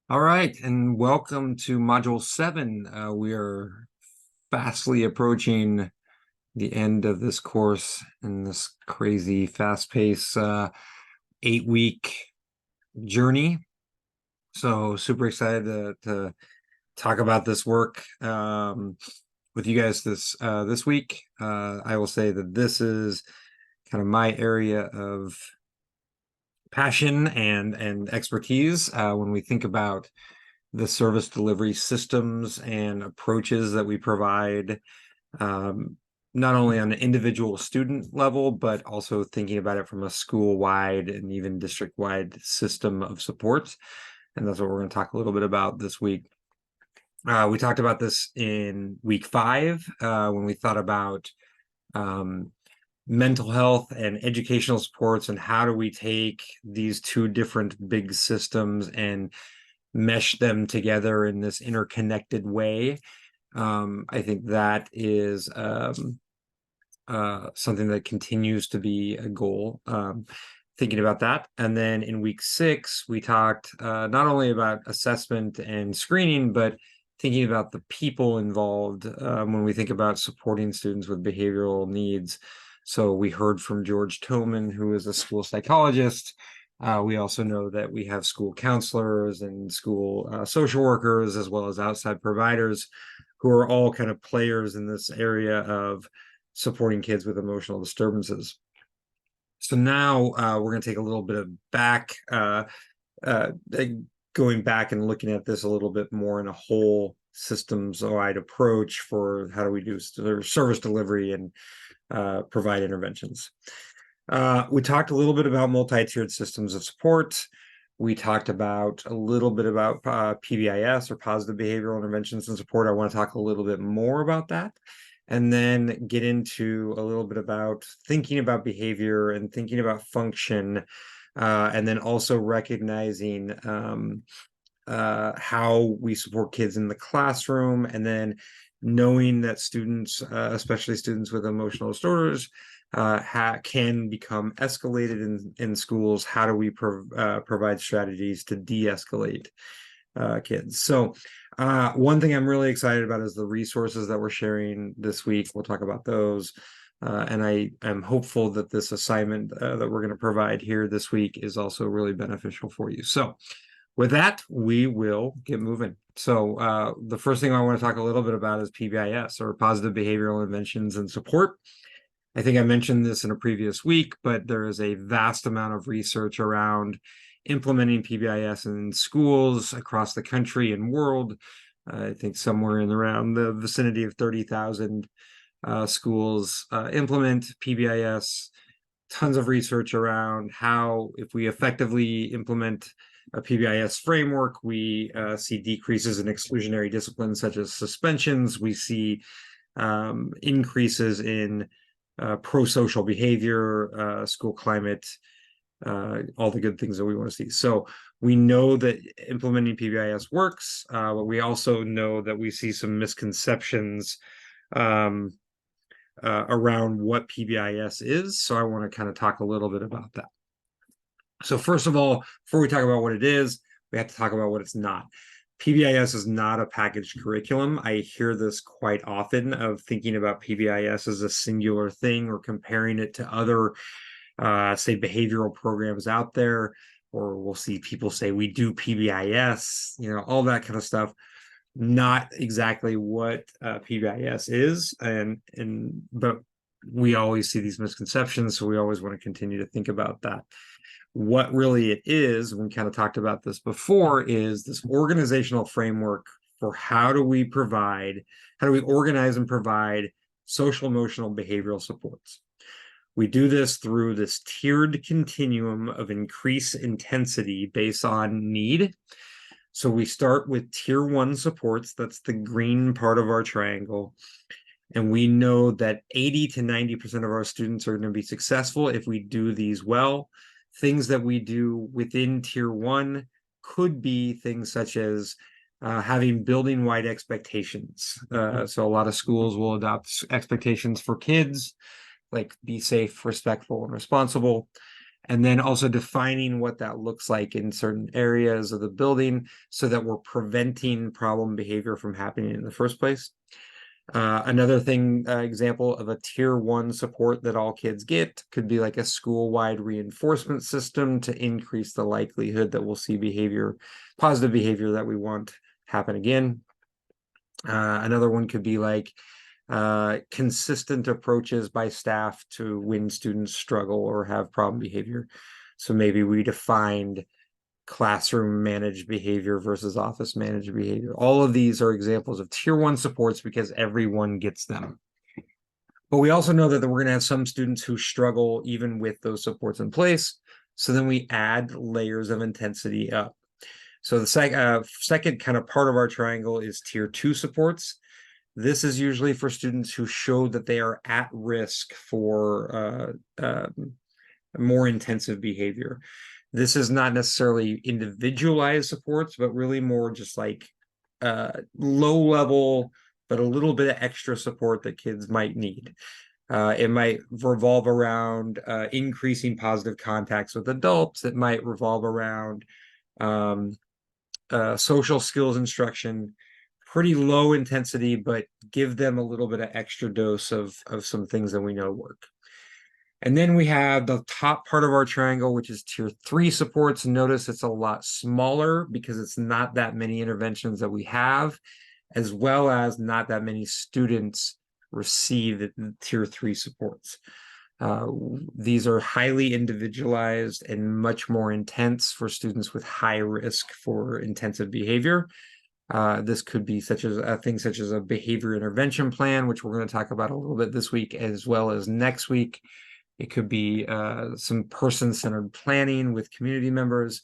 All right, and welcome to Module 7. We are fastly approaching the end of this course in this crazy, fast-paced 8-week journey. So super excited to talk about this work with you guys this week. I will say that this is kind of my area of passion and expertise when we think about the service delivery systems and approaches that we provide, um, not only on an individual student level, but also thinking about it from a school-wide and even district-wide system of support. And that's what we're going to talk a little bit about this week. We talked about this in week 5 when we thought about mental health and educational supports, and how do we take these two different big systems and mesh them together in this interconnected way. I think that is something that continues to be a goal. Thinking about that. And then in week 6, we talked not only about assessment and screening, but thinking about the people involved when we think about supporting students with behavioral needs. So we heard from George Tillman, who is a school psychologist. We also know that we have school counselors and school social workers, as well as outside providers, who are all kind of players in this area of supporting kids with emotional disturbances. So now we're going to take a little bit of going back and looking at this a little bit more in a whole systems-wide approach for how do we do service delivery and provide interventions. We talked a little bit about multi-tiered systems of support. We talked about a little bit about PBIS, or positive behavioral interventions and support. I want to talk a little bit more about that, and then get into a little bit about thinking about behavior and thinking about function, and then also recognizing how we support kids in the classroom, and then knowing that students, especially students with emotional disorders, can become escalated in schools. How do we provide strategies to de-escalate kids? So one thing I'm really excited about is the resources that we're sharing this week. We'll talk about those. And I am hopeful that this assignment that we're going to provide here this week is also really beneficial for you. So with that, we will get moving. So the first thing I want to talk a little bit about is PBIS, or positive behavioral interventions and support. I think I mentioned this in a previous week, but there is a vast amount of research around implementing PBIS in schools across the country and world. I think somewhere in around the vicinity of 30,000 schools implement PBIS. Tons of research around how, if we effectively implement a PBIS framework, we see decreases in exclusionary disciplines such as suspensions. We see increases in pro-social behavior, school climate, all the good things that we want to see. So we know that implementing PBIS works, but we also know that we see some misconceptions around what PBIS is. So I want to kind of talk a little bit about that. So first of all, before we talk about what it is, we have to talk about what it's not. PBIS is not a packaged curriculum. I hear this quite often, of thinking about PBIS as a singular thing, or comparing it to other, say, behavioral programs out there, or we'll see people say we do PBIS, all that kind of stuff. Not exactly what PBIS is, but we always see these misconceptions, so we always want to continue to think about that. What really it is, we kind of talked about this before, is this organizational framework for how do we organize and provide social, emotional, behavioral supports. We do this through this tiered continuum of increased intensity based on need. So we start with tier 1 supports. That's the green part of our triangle. And we know that 80 to 90% of our students are going to be successful if we do these well. Things that we do within tier 1 could be things such as having building-wide expectations. So a lot of schools will adopt expectations for kids, like be safe, respectful, and responsible. And then also defining what that looks like in certain areas of the building so that we're preventing problem behavior from happening in the first place. Another thing, example of a tier 1 support that all kids get could be like a school-wide reinforcement system to increase the likelihood that we'll see positive behavior that we want happen again. Another one could be like consistent approaches by staff to when students struggle or have problem behavior. So maybe we defined classroom managed behavior versus office managed behavior. All of these are examples of tier 1 supports because everyone gets them. But we also know that we're going to have some students who struggle even with those supports in place. So then we add layers of intensity up. So the second kind of part of our triangle is tier 2 supports. This is usually for students who show that they are at risk for more intensive behavior. This is not necessarily individualized supports, but really more just like low level, but a little bit of extra support that kids might need. It might revolve around increasing positive contacts with adults. It might revolve around social skills instruction, pretty low intensity, but give them a little bit of extra dose of some things that we know work. And then we have the top part of our triangle, which is tier 3 supports. Notice it's a lot smaller because it's not that many interventions that we have, as well as not that many students receive the tier 3 supports. These are highly individualized and much more intense for students with high risk for intensive behavior. This could be such as things such as a behavior intervention plan, which we're going to talk about a little bit this week as well as next week. It could be some person-centered planning with community members.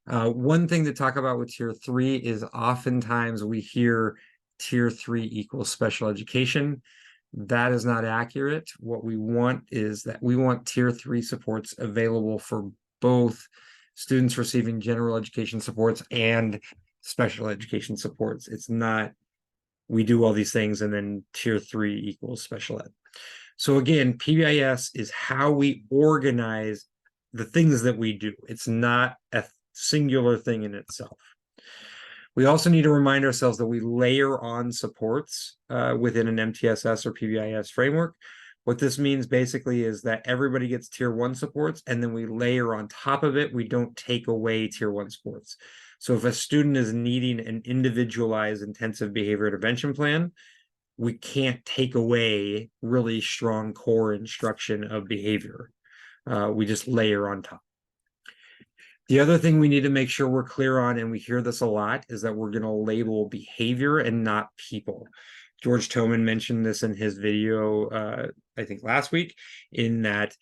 One thing to talk about with tier 3 is oftentimes we hear tier 3 equals special education. That is not accurate. What we want is that we want tier 3 supports available for both students receiving general education supports and special education supports. It's not we do all these things and then tier 3 equals special ed. So again, PBIS is how we organize the things that we do. It's not a singular thing in itself. We also need to remind ourselves that we layer on supports within an MTSS or PBIS framework. What this means basically is that everybody gets tier 1 supports, and then we layer on top of it. We don't take away tier 1 supports. So if a student is needing an individualized intensive behavior intervention plan, we can't take away really strong core instruction of behavior. We just layer on top. The other thing we need to make sure we're clear on, and we hear this a lot, is that we're going to label behavior and not people. George Toman mentioned this in his video, I think last week, in that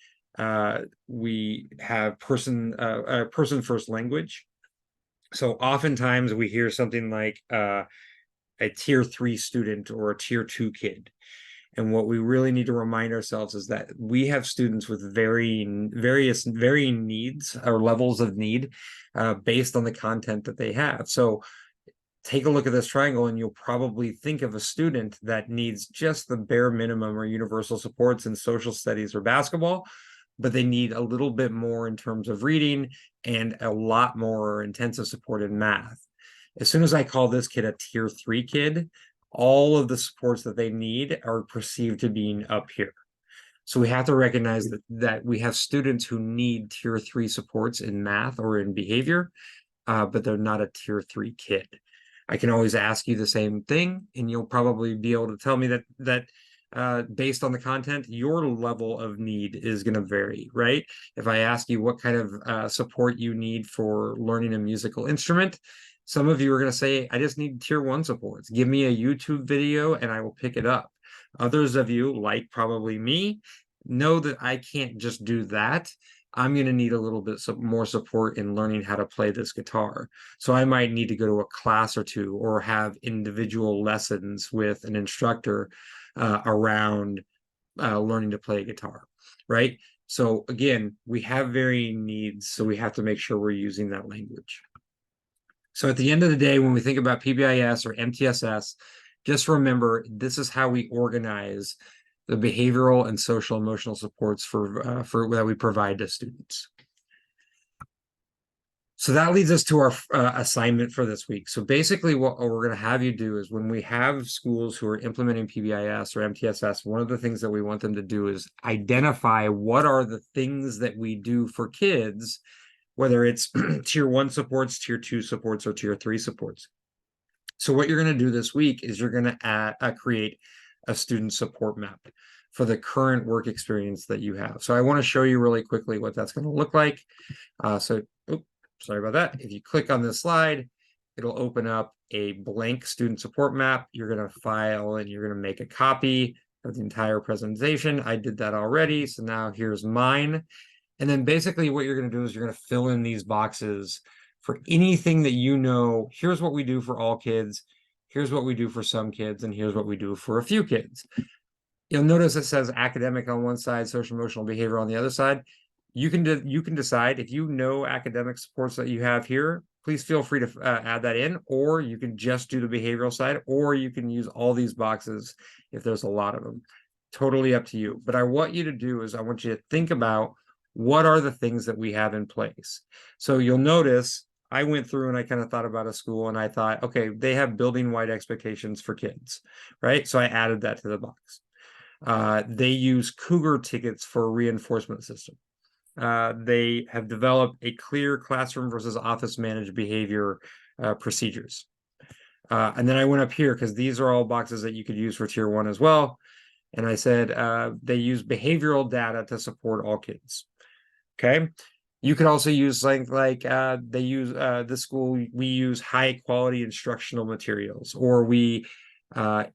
we have person first language. So oftentimes we hear something like a tier 3 student or a tier 2 kid. And what we really need to remind ourselves is that we have students with varying needs or levels of need based on the content that they have. So take a look at this triangle and you'll probably think of a student that needs just the bare minimum or universal supports in social studies or basketball, but they need a little bit more in terms of reading and a lot more intensive support in math. As soon as I call this kid a tier 3 kid, all of the supports that they need are perceived to being up here. So we have to recognize that we have students who need tier 3 supports in math or in behavior, but they're not a tier 3 kid. I can always ask you the same thing, and you'll probably be able to tell me that based on the content, your level of need is going to vary, right? If I ask you what kind of support you need for learning a musical instrument, some of you are going to say, I just need tier 1 supports. Give me a YouTube video and I will pick it up. Others of you, like probably me, know that I can't just do that. I'm going to need a little bit more support in learning how to play this guitar. So I might need to go to a class or two or have individual lessons with an instructor around learning to play guitar, right? So again, we have varying needs, so we have to make sure we're using that language. So at the end of the day, when we think about PBIS or MTSS, just remember this is how we organize the behavioral and social emotional supports for that we provide to students. So that leads us to our assignment for this week. So basically what we're going to have you do is when we have schools who are implementing PBIS or MTSS, one of the things that we want them to do is identify what are the things that we do for kids, whether it's tier 1 supports, tier 2 supports, or tier 3 supports. So what you're going to do this week is you're going to create a student support map for the current work experience that you have. So I want to show you really quickly what that's going to look like. Sorry about that. If you click on this slide, it'll open up a blank student support map. You're going to file and you're going to make a copy of the entire presentation. I did that already. So now here's mine. And then basically what you're going to do is you're going to fill in these boxes for anything that you know. Here's what we do for all kids. Here's what we do for some kids. And here's what we do for a few kids. You'll notice it says academic on one side, social emotional behavior on the other side. You can decide if you know academic supports that you have here, please feel free to add that in, or you can just do the behavioral side, or you can use all these boxes if there's a lot of them. Totally up to you. But I want you to do is I want you to think about what are the things that we have in place. So you'll notice I went through and I kind of thought about a school and I thought, okay, they have building-wide expectations for kids, right? So I added that to the box. They use Cougar tickets for a reinforcement system. They have developed a clear classroom versus office managed behavior procedures. And then I went up here because these are all boxes that you could use for tier 1 as well. And I said they use behavioral data to support all kids. Okay. You could also use like they use this school, we use high quality instructional materials, or we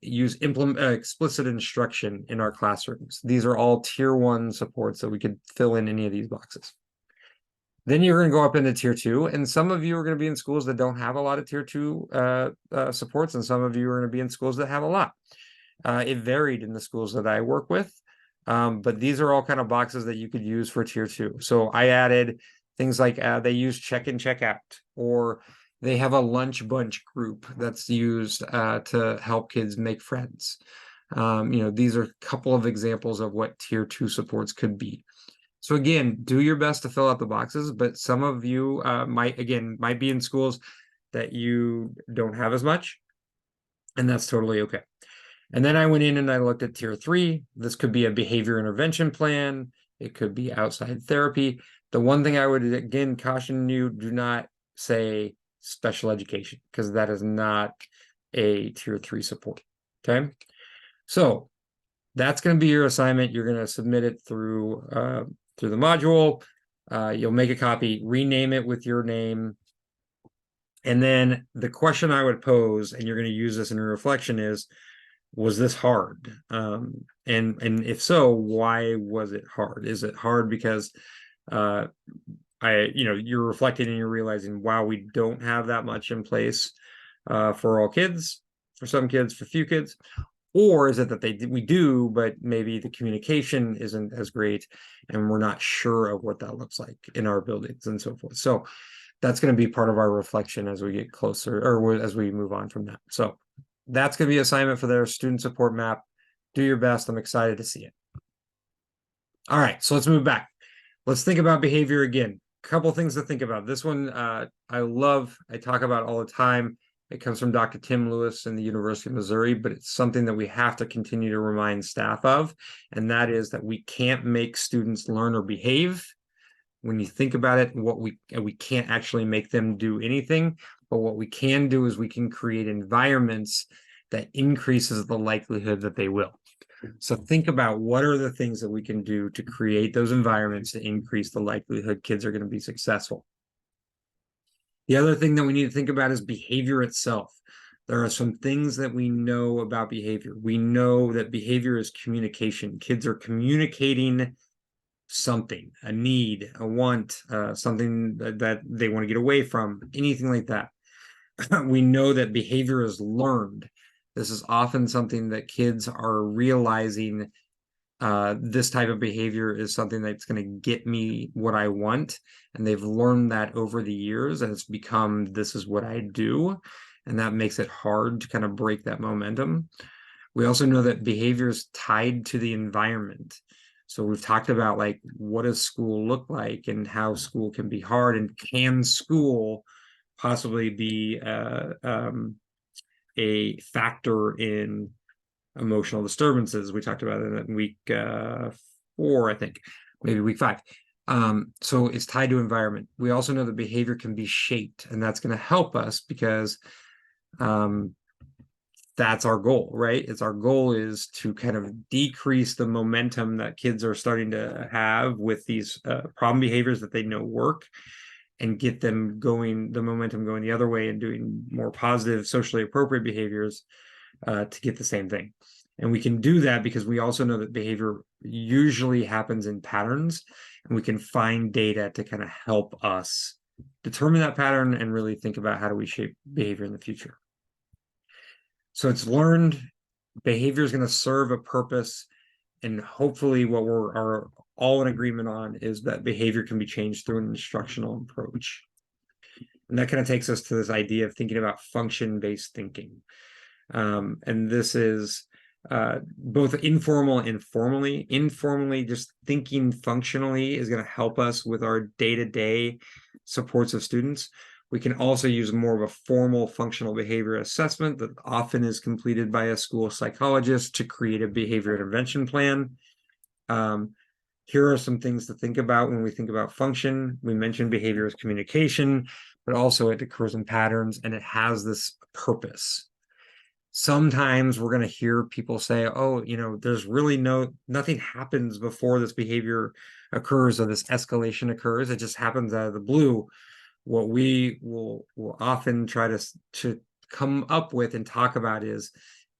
use explicit instruction in our classrooms. These are all tier 1 supports that we could fill in any of these boxes. Then you're going to go up into tier 2, and some of you are going to be in schools that don't have a lot of tier 2 supports, and some of you are going to be in schools that have a lot. It varied in the schools that I work with, but these are all kind of boxes that you could use for tier 2. So I added things like they use check in, check out, or they have a lunch bunch group that's used to help kids make friends. These are a couple of examples of what tier 2 supports could be. So again, do your best to fill out the boxes, but some of you might be in schools that you don't have as much, and that's totally okay. And then I went in and I looked at tier 3. This could be a behavior intervention plan. It could be outside therapy. The one thing I would, again, caution you, do not say special education, because that is not a tier 3 support. Okay. So that's going to be your assignment. You're going to submit it through the module. You'll make a copy, rename it with your name. And then the question I would pose, and you're going to use this in your reflection, is, was this hard? And if so, why was it hard? Is it hard because you're reflecting and you're realizing, wow, we don't have that much in place for all kids, for some kids, for few kids? Or is it that we do, but maybe the communication isn't as great and we're not sure of what that looks like in our buildings and so forth? So that's going to be part of our reflection as we get closer, or as we move on from that. So that's going to be assignment for their student support map. Do your best. I'm excited to see it. All right, so let's move back. Let's think about behavior again. A couple things to think about. This one I talk about all the time. It comes from Dr. Tim Lewis in the University of Missouri, but it's something that we have to continue to remind staff of, and that is that we can't make students learn or behave. When you think about it, we can't actually make them do anything, but what we can do is we can create environments that increases the likelihood that they will. So think about what are the things that we can do to create those environments to increase the likelihood kids are going to be successful. The other thing that we need to think about is behavior itself. There are some things that we know about behavior. We know that behavior is communication. Kids are communicating something, a need, a want, something that they want to get away from, anything like that. We know that behavior is learned. This is often something that kids are realizing. This type of behavior is something that's going to get me what I want. And they've learned that over the years, and it's become, this is what I do. And that makes it hard to kind of break that momentum. We also know that behavior is tied to the environment. So we've talked about like, what does school look like and how school can be hard, and can school possibly be a factor in emotional disturbances. We talked about it in week 4, I think, maybe week 5. So it's tied to environment. We also know that behavior can be shaped, and that's going to help us because that's our goal, right? It's our goal is to kind of decrease the momentum that kids are starting to have with these problem behaviors that they know work, and get them going, the momentum going the other way, and doing more positive, socially appropriate behaviors to get the same thing. And we can do that because we also know that behavior usually happens in patterns, and we can find data to kind of help us determine that pattern and really think about how do we shape behavior in the future. So it's learned behavior is going to serve a purpose, and hopefully what are all in agreement on is that behavior can be changed through an instructional approach. And that kind of takes us to this idea of thinking about function-based thinking. And this is both informal and formally. Informally, just thinking functionally is going to help us with our day-to-day supports of students. We can also use more of a formal functional behavior assessment that often is completed by a school psychologist to create a behavior intervention plan. Here are some things to think about when we think about function. We mentioned behavior as communication, but also it occurs in patterns, and it has this purpose. Sometimes we're going to hear people say, oh, there's really nothing happens before this behavior occurs or this escalation occurs. It just happens out of the blue. What we will often try to come up with and talk about is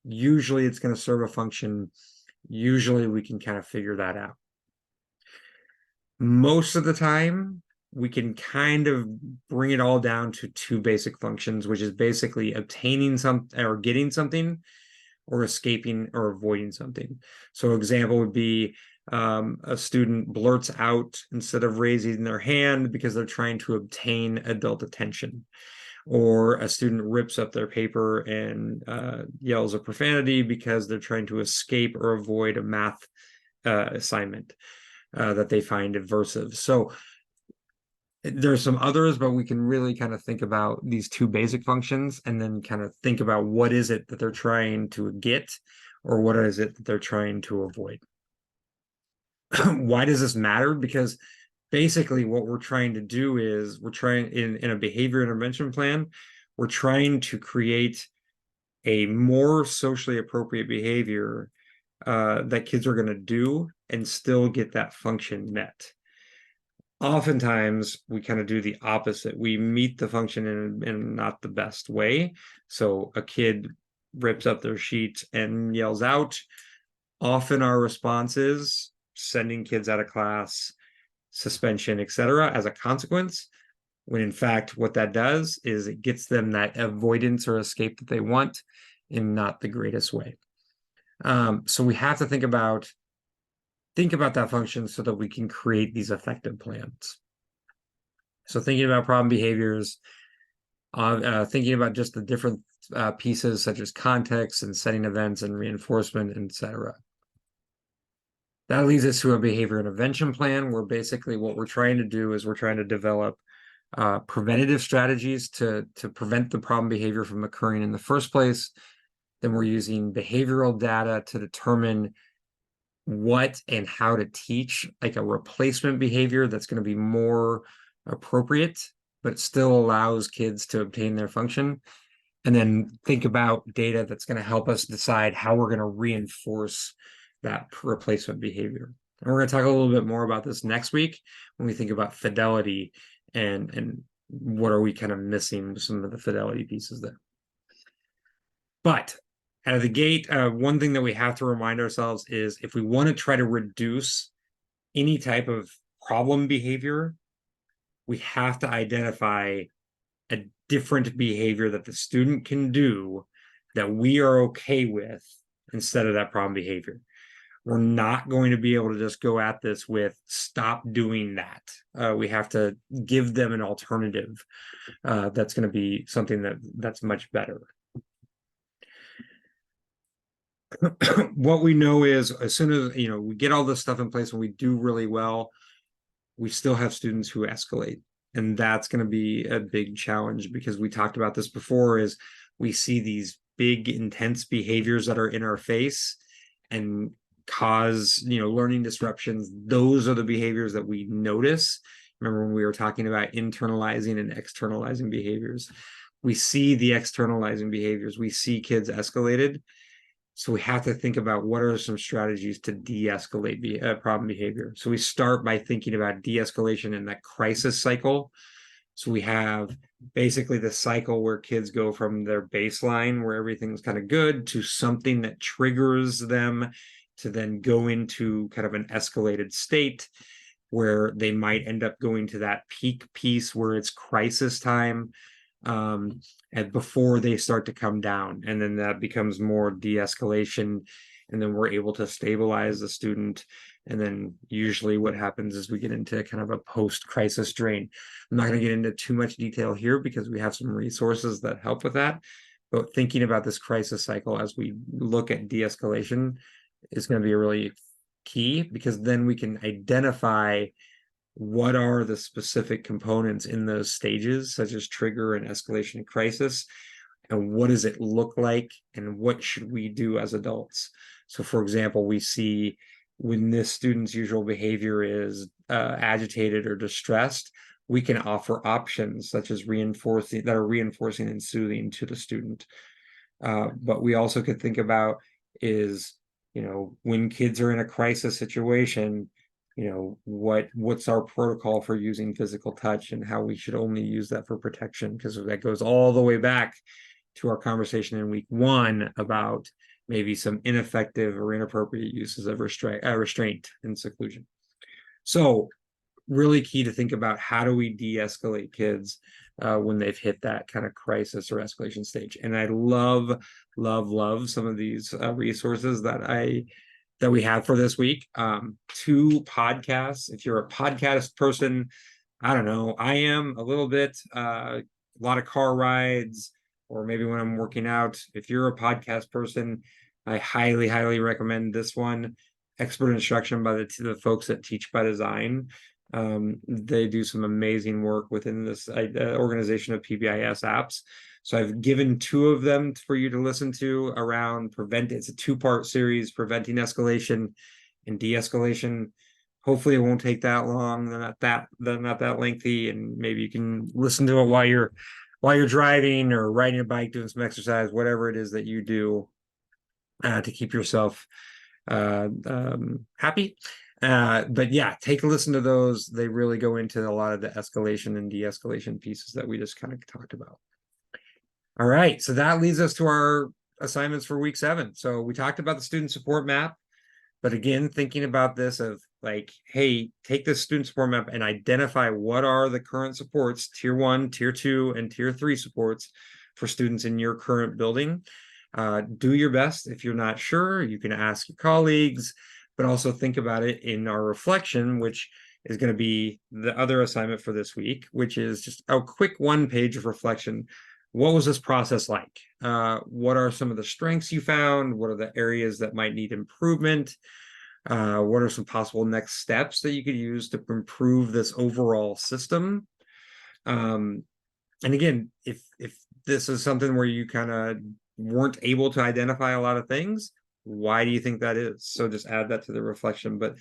usually it's going to serve a function. Usually we can kind of figure that out. Most of the time, we can kind of bring it all down to 2 basic functions, which is basically obtaining something or getting something, or escaping or avoiding something. So example would be a student blurts out instead of raising their hand because they're trying to obtain adult attention, or a student rips up their paper and yells a profanity because they're trying to escape or avoid a math assignment that they find aversive. So there's some others, but we can really kind of think about these 2 basic functions, and then kind of think about what is it that they're trying to get, or what is it that they're trying to avoid. Why does this matter? Because basically what we're trying to do is we're trying in a behavior intervention plan, we're trying to create a more socially appropriate behavior that kids are going to do and still get that function met. Oftentimes we kind of do the opposite. We meet the function in not the best way. So a kid rips up their sheet and yells out. Often our response is sending kids out of class, suspension, etc., as a consequence, when in fact what that does is it gets them that avoidance or escape that they want in not the greatest way. So we have to think about that function so that we can create these effective plans. So thinking about problem behaviors, thinking about just the different pieces such as context and setting events and reinforcement, etc. That leads us to a behavior intervention plan, where basically what we're trying to do is we're trying to develop preventative strategies to prevent the problem behavior from occurring in the first place. Then we're using behavioral data to determine what and how to teach like a replacement behavior that's going to be more appropriate, but still allows kids to obtain their function. And then think about data that's going to help us decide how we're going to reinforce that replacement behavior. And we're going to talk a little bit more about this next week when we think about fidelity and what are we kind of missing some of the fidelity pieces there. But out of the gate, one thing that we have to remind ourselves is if we want to try to reduce any type of problem behavior, we have to identify a different behavior that the student can do that we are okay with instead of that problem behavior. We're not going to be able to just go at this with stop doing that. We have to give them an alternative that's going to be something that's much better. what we know is as soon as we get all this stuff in place and we do really well, we still have students who escalate. And that's going to be a big challenge because we talked about this before is we see these big intense behaviors that are in our face and cause learning disruptions. Those are the behaviors that we notice. Remember when we were talking about internalizing and externalizing behaviors, we see the externalizing behaviors, we see kids escalated. So we have to think about what are some strategies to de-escalate problem behavior. So we start by thinking about de-escalation in that crisis cycle. So we have basically the cycle where kids go from their baseline where everything's kind of good to something that triggers them to then go into kind of an escalated state where they might end up going to that peak piece where it's crisis time, and before they start to come down, and then that becomes more de-escalation, and then we're able to stabilize the student. And then usually what happens is we get into kind of a post-crisis drain. I'm not going to get into too much detail here because we have some resources that help with that, but thinking about this crisis cycle as we look at de-escalation is going to be a really key, because then we can identify what are the specific components in those stages, such as trigger and escalation and crisis, and what does it look like, and what should we do as adults. So for example, we see when this student's usual behavior is agitated or distressed, we can offer options such as reinforcing and soothing to the student. But we also could think about is, when kids are in a crisis situation, what's our protocol for using physical touch and how we should only use that for protection, because that goes all the way back to our conversation in week 1 about maybe some ineffective or inappropriate uses of restraint and seclusion. So really key to think about how do we de-escalate kids when they've hit that kind of crisis or escalation stage. And I love some of these resources that we have for this week. 2 podcasts. If you're a podcast person, I don't know, I am a little bit, a lot of car rides, or maybe when I'm working out. If you're a podcast person, I highly recommend this one, Expert Instruction by the folks at Teach by Design. They do some amazing work within this organization of PBIS apps. So I've given 2 of them for you to listen to around it's a 2-part series, preventing escalation and de-escalation. Hopefully it won't take that long. They're not that lengthy, and maybe you can listen to it while you're driving or riding a bike, doing some exercise, whatever it is that you do to keep yourself happy. But yeah, take a listen to those. They really go into a lot of the escalation and de-escalation pieces that we just kind of talked about. All right, so that leads us to our assignments for week 7. So we talked about the student support map, but again, thinking about this of like, hey, take this student support map and identify what are the current supports, tier 1, tier 2, and tier 3 supports for students in your current building. Do your best. If you're not sure, you can ask your colleagues, but also think about it in our reflection, which is going to be the other assignment for this week, which is just a quick 1-page of reflection. What was this process like? What are some of the strengths you found? What are the areas that might need improvement? What are some possible next steps that you could use to improve this overall system? And again, if this is something where you kind of weren't able to identify a lot of things, why do you think that is? So just add that to the reflection. But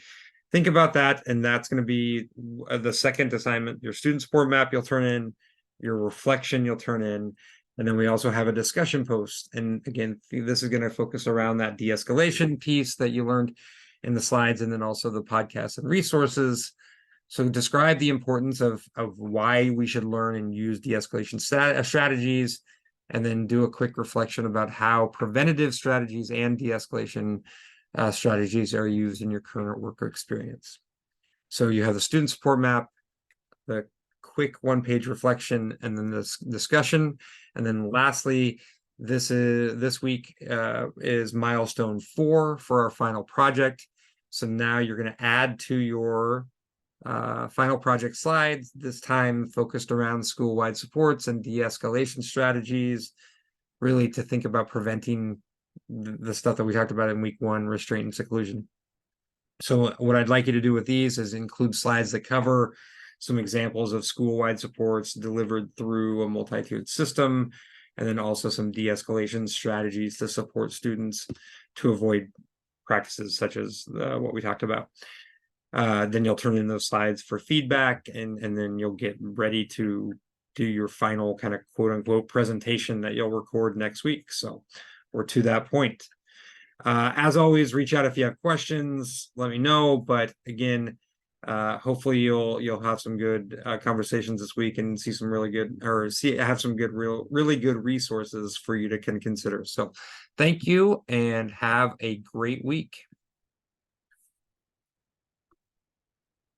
think about that, and that's going to be the second assignment. Your student support map you'll turn in, your reflection you'll turn in, and then we also have a discussion post. And again, this is going to focus around that de-escalation piece that you learned in the slides, and then also the podcasts and resources. So describe the importance of why we should learn and use de-escalation strategies, and then do a quick reflection about how preventative strategies and de-escalation strategies are used in your current work experience. So you have the student support map, the quick 1-page reflection, and then this discussion. And then lastly, this week is milestone 4 for our final project. So now you're going to add to your final project slides, this time focused around school-wide supports and de-escalation strategies, really to think about preventing the stuff that we talked about in week 1, restraint and seclusion. So what I'd like you to do with these is include slides that cover some examples of school-wide supports delivered through a multi-tiered system, and then also some de-escalation strategies to support students to avoid practices such as what we talked about. Then you'll turn in those slides for feedback, and then you'll get ready to do your final kind of quote-unquote presentation that you'll record next week. So we're to that point. As always, reach out if you have questions, let me know. But again, hopefully you'll have some good conversations this week and see some really good, or have some good, really good resources for you to consider. So thank you and have a great week.